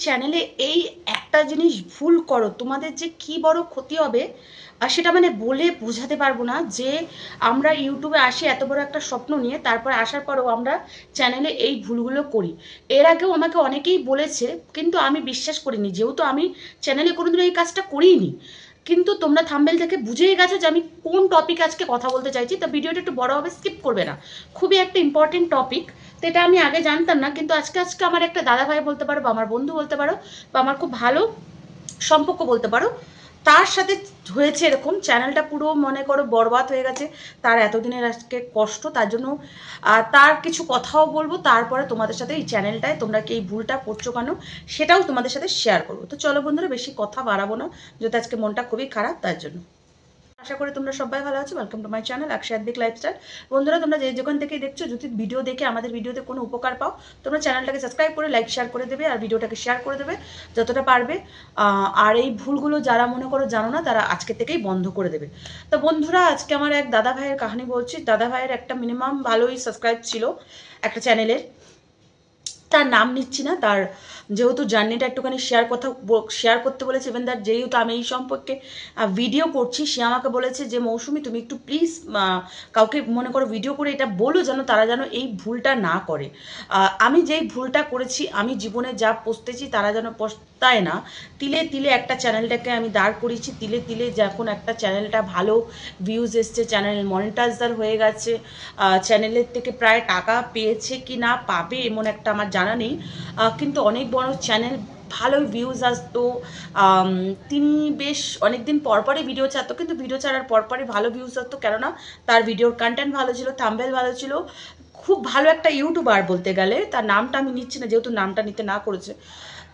চ্যানেলে এই একটা জিনিস ভুল করো, তোমাদের যে কি বড় ক্ষতি হবে আর সেটা মানে বলে বোঝাতে পারবো না। যে আমরা ইউটিউবে আসি এত বড় একটা স্বপ্ন নিয়ে, তারপর আসার পরেও আমরা চ্যানেলে এই ভুলগুলো করি। এর আগেও আমাকে অনেকেই বলেছে, কিন্তু আমি বিশ্বাস করিনি, যেহেতু আমি চ্যানেলে কোনোদিনও এই কাজটা করিনি। কিন্তু তোমরা থাম্বনেল থেকে বুঝেই গেছো যে আমি কোন টপিক আজকে কথা বলতে চাইছি। তো ভিডিওটা একটু বড় হবে, স্কিপ করবে না, খুবই একটা ইম্পর্টেন্ট টপিক। তো এটা আমি আগে জানতাম না, কিন্তু আজকে আজকে আমার একটা দাদা ভাই বলতে পারো, বা আমার বন্ধু বলতে পারো, বা আমার খুব ভালো সম্পর্ক বলতে পারো, তার সাথে হয়েছে এরকম। চ্যানেলটা পুরো মনে করো বরবাদ হয়ে গেছে, তার এতদিনের আজকে কষ্ট, তার জন্য তার কিছু কথাও বলবো। তারপরে তোমাদের সাথে এই চ্যানেলটায় তোমরা কি এই ভুলটা করছো কেন সেটাও তোমাদের সাথে শেয়ার করবো। তো চলো বন্ধুরা, বেশি কথা বাড়াবো না, যেহেতু আজকে মনটা খুবই খারাপ তার জন্য। আশা করি তোমরা সবাই ভালো আছো। Welcome to my channel Akshay Adwik lifestyle. বন্ধুরা, তোমরা যে যেখান থেকে দেখছো, যদি ভিডিও দেখে আমাদের ভিডিওতে কোনো উপকার পাও, তোমরা চ্যানেলটাকে সাবস্ক্রাইব করে লাইক শেয়ার করে দেবে, আর ভিডিওটাকে শেয়ার করে দেবে যতটা পারবে। আর এই ভুলগুলো যারা মনে করো জানো না, তারা আজকে থেকেই বন্ধ করে দেবে। তো বন্ধুরা, আজকে আমার এক দাদা ভাইয়ের কাহিনী বলছি। দাদা ভাইয়ের একটা মিনিমাম ভালোই সাবস্ক্রাইব ছিল একটা চ্যানেলের, তার নাম নিচ্ছি না। তার যেহেতু জার্নিটা একটুখানি শেয়ার করতে বলেছে, ইভেন দ্যাট যেহেতু আমি এই সম্পর্কে ভিডিও করছি, সে আমাকে বলেছে যে মৌসুমি তুমি একটু প্লিজ কাউকে মনে করো ভিডিও করে এটা বলো, যেন তারা যেন এই ভুলটা না করে। আমি যেই ভুলটা করেছি, আমি জীবনে যা পস্তেছি তারা যেন পস্তায় না। তিলে তিলে একটা চ্যানেলটাকে আমি দাঁড় করিয়েছি, তিলে তিলে যখন একটা চ্যানেলটা ভালো ভিউজ এসছে, চ্যানেল মনিটাইজার হয়ে গেছে, চ্যানেলের থেকে প্রায় টাকা পেয়েছে কি না পাবে এমন একটা আমার জানা নেই, কিন্তু অনেক বড় চ্যানেল, ভালোই ভিউজ আসতো। তিনি বেশ অনেকদিন পরপরই ভিডিও ছাড়তো, কিন্তু ভিডিও ছাড়ার পরপরই ভালো ভিউজ আসতো, কেননা তার ভিডিওর কন্টেন্ট ভালো ছিল, থাম্বনেল ভালো ছিল। খুব ভালো একটা ইউটিউবার বলতে গেলে, তার নামটা আমি নিচ্ছি না যেহেতু নামটা নিতে না করেছে।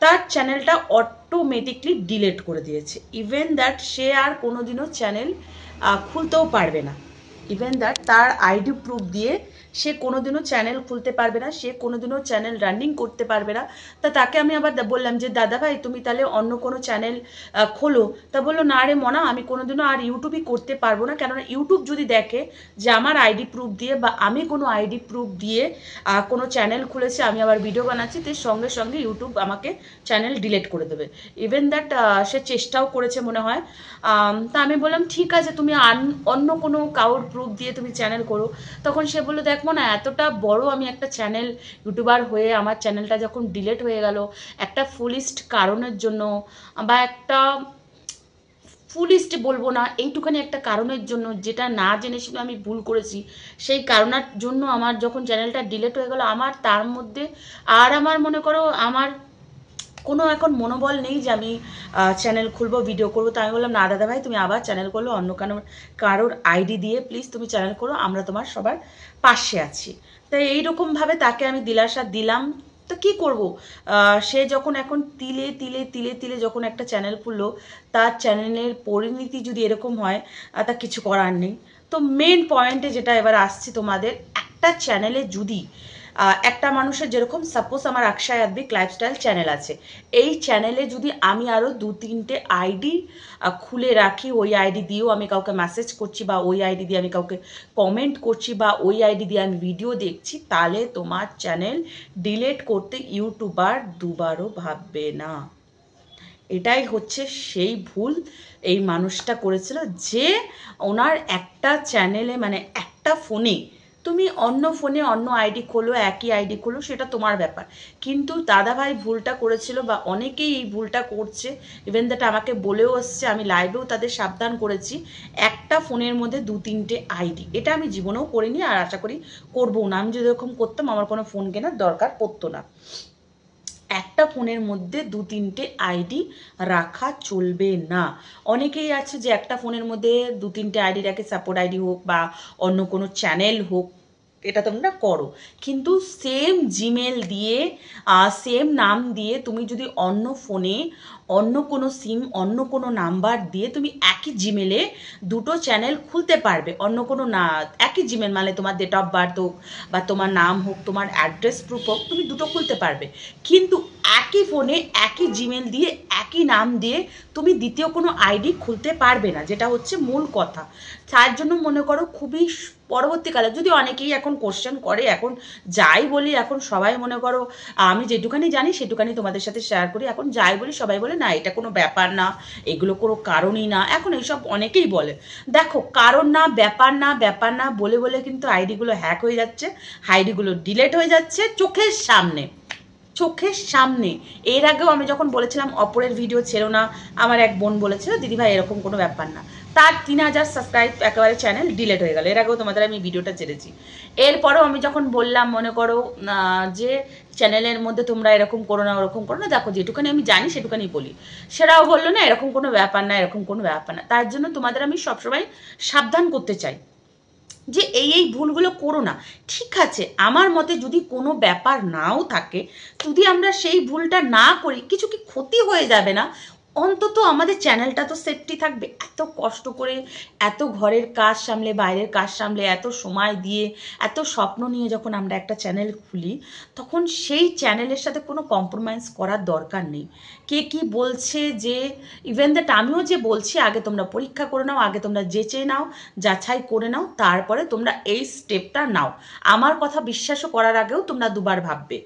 তার চ্যানেলটা অটোমেটিকলি ডিলেট করে দিয়েছে। ইভেন দ্যাট সে আর কোনোদিনও চ্যানেল খুলতেও পারবে না। ইভেন দ্যাট তার আইডি প্রুফ দিয়ে সে কোনোদিনও চ্যানেল খুলতে পারবে না, সে কোনোদিনও চ্যানেল রানিং করতে পারবে না। তা তাকে আমি আবার বললাম যে দাদা ভাই তুমি তাহলে অন্য কোনো চ্যানেল খোলো। তা বললো না রে মনা, আমি কোনোদিনও আর ইউটিউবই করতে পারবো না, কেননা ইউটিউব যদি দেখে যে আমার আইডি প্রুফ দিয়ে বা আমি কোনো আইডি প্রুফ দিয়ে কোনো চ্যানেল খুলেছে, আমি আবার ভিডিও বানাচ্ছি, তো সঙ্গে সঙ্গে ইউটিউব আমাকে চ্যানেল ডিলিট করে দেবে। ইভেন দ্যাট সে চেষ্টাও করেছে মনে হয়। তা আমি বললাম ঠিক আছে, তুমি অন্য কোনো কাউর প্রুফ দিয়ে তুমি চ্যানেল করো। তখন সে বললো দেখো না, এতটা বড় আমি একটা চ্যানেল ইউটিউবার হয়ে আমার চ্যানেলটা যখন ডিলিট হয়ে গেল একটা ফুলিস্ট কারণের জন্য, বা একটা ফুলিস্ট বলবো না, এইটুখানি একটা কারণের জন্য, যেটা না জেনে শুনে আমি ভুল করেছি, সেই কারণের জন্য আমার যখন চ্যানেলটা ডিলিট হয়ে গেল, আমার তার মধ্যে আর আমার মনে করো আমার কোনো এখন মনোবল নেই যে আমি চ্যানেল খুলবো, ভিডিও করবো। তো আমি বললাম না দাদা ভাই, তুমি আবার চ্যানেল করলো, অন্য কারোর আইডি দিয়ে প্লিজ তুমি চ্যানেল করো, আমরা তোমার সবার পাশে আছি। তাই এইরকমভাবে তাকে আমি দিলাসা দিলাম। তো কী করবো, সে যখন এখন তিলে তিলে তিলে তিলে যখন একটা চ্যানেল খুললো, তার চ্যানেলের পরিণতি যদি এরকম হয়, তা কিছু করার নেই। তো মেন পয়েন্টে যেটা এবার আসছি তোমাদের, একটা চ্যানেলে যদি একটা মানুষের যেরকম সাপোজ আমার অক্ষয় আদ্বিক লাইফস্টাইল চ্যানেল আছে, এই চ্যানেলে যদি আমি আরও 2-3টে আইডি খুলে রাখি, ওই আইডি দিয়েও আমি কাউকে মেসেজ করছি, বা ওই আইডি দিয়ে আমি কাউকে কমেন্ট করছি, বা ওই আইডি দিয়ে আমি ভিডিও দেখছি, তাহলে তোমার চ্যানেল ডিলিট করতে ইউটিউবার দুবারও ভাববে না। এটাই হচ্ছে সেই ভুল এই মানুষটা করেছিল, যে ওনার একটা চ্যানেলে মানে একটা ফোনে, তুমি অন্য ফোনে অন্য আইডি খোলো, একই আইডি খোলো, সেটা তোমার ব্যাপার। কিন্তু দাদাভাই ভুলটা করেছিল, বা অনেকেই এই ভুলটা করছে, ইভেন দ্যাট আমাকে বলেও আসছে, আমি লাইভেও তাদের সাবধান করেছি, একটা ফোনের মধ্যে 2-3টে আইডি। এটা আমি জীবনেও করিনি, আর আশা করি করবো না। আমি যদি এরকম করতাম, আমার কোনো ফোন কেনার দরকার পড়তো না। একটা ফোনের মধ্যে 2-3টে আইডি রাখা চলবে না। অনেকেই আছে যে একটা ফোনের মধ্যে 2-3টে আইডি রাখে, সাপোর্ট আইডি হোক বা অন্য কোনো চ্যানেল হোক, এটা তোমরা করো। কিন্তু সেম জিমেল দিয়ে সেম নাম দিয়ে তুমি যদি অন্য ফোনে অন্য কোনো সিম, অন্য কোনো নাম্বার দিয়ে তুমি একই জিমেলে দুটো চ্যানেল খুলতে পারবে। অন্য কোনো না, একই জিমেল মানে তোমার ডেট অফ বার্থ হোক, বা তোমার নাম হোক, তোমার অ্যাড্রেস প্রুফ হোক, তুমি দুটো খুলতে পারবে। কিন্তু একই ফোনে একই জিমেল দিয়ে একই নাম দিয়ে তুমি দ্বিতীয় কোনো আইডি খুলতে পারবে না, যেটা হচ্ছে মূল কথা। তার জন্য মনে করো খুবই পরবর্তীকালে যদি অনেকেই এখন কোশ্চেন করে, এখন যাই বলি, এখন সবাই মনে করো আমি যেটুখানি জানি সেটুখানি তোমাদের সাথে শেয়ার করি, এখন যাই বলি সবাই বলে না এটা কোনো ব্যাপার না, এগুলো কোনো কারণই না, এখন এইসব অনেকেই বলে। দেখো কারণ না, ব্যাপার না, ব্যাপার না বলে বলে কিন্তু আইডিগুলো হ্যাক হয়ে যাচ্ছে, আইডিগুলো ডিলেট হয়ে যাচ্ছে চোখের সামনে, চোখের সামনে। এর আগেও আমি যখন বলেছিলাম অপরের ভিডিও ছেড়ো না, আমার এক বোন বলেছিল দিদিভাই এরকম কোনো ব্যাপার না, তার 3000 সাবস্ক্রাইব একেবারে চ্যানেল ডিলেট হয়ে গেল। এর আগেও তোমাদের আমি ভিডিওটা ছেড়েছি। এরপরেও আমি যখন বললাম মনে করো যে চ্যানেলের মধ্যে তোমরা এরকম করো না ওরকম করো না, দেখো যেটুখানি আমি জানি সেটুখানি বলি, সেটাও বললো না এরকম কোনো ব্যাপার না, এরকম কোনো ব্যাপার না। তার জন্য তোমাদের আমি সবসময় সাবধান করতে চাই যে এই ভুলগুলো করো না। ঠিক আছে, আমার মতে যদি কোনো ব্যাপার নাও থাকে, যদি আমরা সেই ভুলটা না করি, কিছু কি ক্ষতি হয়ে যাবে না, অন্তত আমাদের চ্যানেলটা তো সেফটি থাকবে। এত কষ্ট করে, এত ঘরের কাজ সামলে, বাইরের কাজ সামলে, এত সময় দিয়ে, এত স্বপ্ন নিয়ে যখন আমরা একটা চ্যানেল খুলি, তখন সেই চ্যানেলের সাথে কোনো কম্প্রোমাইজ করার দরকার নেই। কে কি বলছে, যে ইভেন দ্যাট আমিও যে বলছি, আগে তোমরা পরীক্ষা করে নাও, আগে তোমরা যেচে নাও, যাচাই করে নাও, তারপরে তোমরা এই স্টেপটা নাও। আমার কথা বিশ্বাসও করার আগেও তোমরা দুবার ভাববে।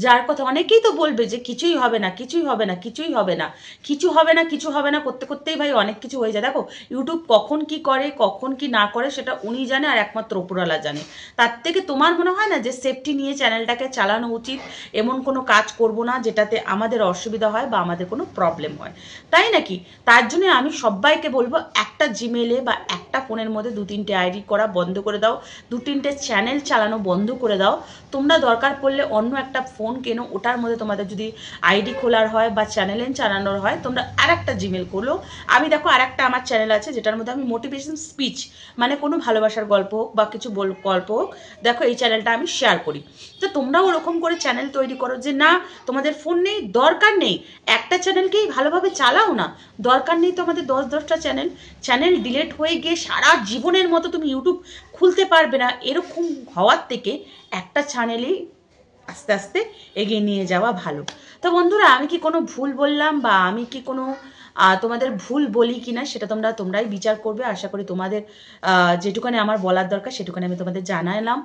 যার কথা অনেকেই তো বলবে যে কিছুই হবে না, কিছুই হবে না, কিছুই হবে না, কিছু হবে না, কিছু হবে না করতে করতেই ভাই অনেক কিছু হয়ে যায়। দেখো ইউটিউব কখন কি করে, কখন কি না করে সেটা উনি জানে, আর একমাত্র উপরওয়ালা জানে। তার থেকে তোমার মনে হয় না যে সেফটি নিয়ে চ্যানেলটাকে চালানো উচিত? এমন কোনো কাজ করব না যেটাতে আমাদের অসুবিধা হয় বা আমাদের কোনো প্রবলেম হয়, তাই নাকি? তার জন্য আমি সবাইকে বলবো একটা জিমেলে বা একটা ফোনের মধ্যে 2-3টে আইডি করা বন্ধ করে দাও, 2-3টে চ্যানেল চালানো বন্ধ করে দাও। তোমরা দরকার পড়লে অন্য একটা ফোন কেনো, ওটার মধ্যে তোমাদের যদি আইডি খোলার হয় বা চ্যানেলে চালানোর হয়, তোমরা আর একটা জিমেল খোলো। আমি দেখো আর একটা আমার চ্যানেল আছে যেটার মধ্যে আমি মোটিভেশন স্পিচ, মানে কোনো ভালোবাসার গল্প হোক বা কিছু গল্প হোক, দেখো এই চ্যানেলটা আমি শেয়ার করি। তো তোমরাও ওরকম করে চ্যানেল তৈরি করো, যে না তোমাদের ফোন নেই, দরকার নেই, একটা চ্যানেলকেই ভালোভাবে চালাও না, দরকার নেই তো আমাদের 10-10টা চ্যানেল। চ্যানেল ডিলেট হয়ে গিয়ে সারা জীবনের মতো তুমি ইউটিউব খুলতে পারবে না, এরকম হওয়ার থেকে একটা চ্যানেলেই আস্তে আস্তে এগিয়ে নিয়ে যাওয়া ভালো। তো বন্ধুরা, আমি কি কোনো ভুল বললাম বা আমি কি কোনো তোমাদের ভুল বলি কিনা সেটা তোমরাই বিচার করবে। আশা করি তোমাদের যেটুখানি আমার বলার দরকার সেটুখানি আমি তোমাদের জানালাম।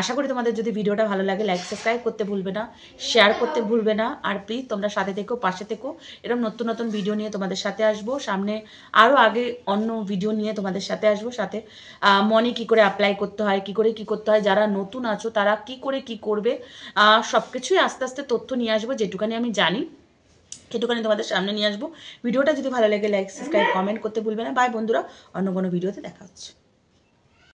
আশা করি তোমাদের যদি ভিডিওটা ভালো লাগে লাইক সাবস্ক্রাইব করতে ভুলবে না, শেয়ার করতে ভুলবে না, আর প্লিজ তোমরা সাথে থেকো, পাশে থেকো। এরকম নতুন নতুন ভিডিও নিয়ে তোমাদের সাথে আসবো, সামনে আরও আগে অন্য ভিডিও নিয়ে তোমাদের সাথে আসবো। সাথে মনি কী করে অ্যাপ্লাই করতে হয়, কী করে কী করতে হয়, যারা নতুন আছো তারা কী করে কী করবে, সব কিছুই আস্তে আস্তে তথ্য নিয়ে আসবো, যেটুখানি আমি জানি সেটুখানি তোমাদের সামনে নিয়ে আসবো। ভিডিওটা যদি ভালো লাগে লাইক সাবস্ক্রাইব কমেন্ট করতে ভুলবে না। বাই বন্ধুরা, অন্য কোনো ভিডিওতে দেখা হচ্ছে।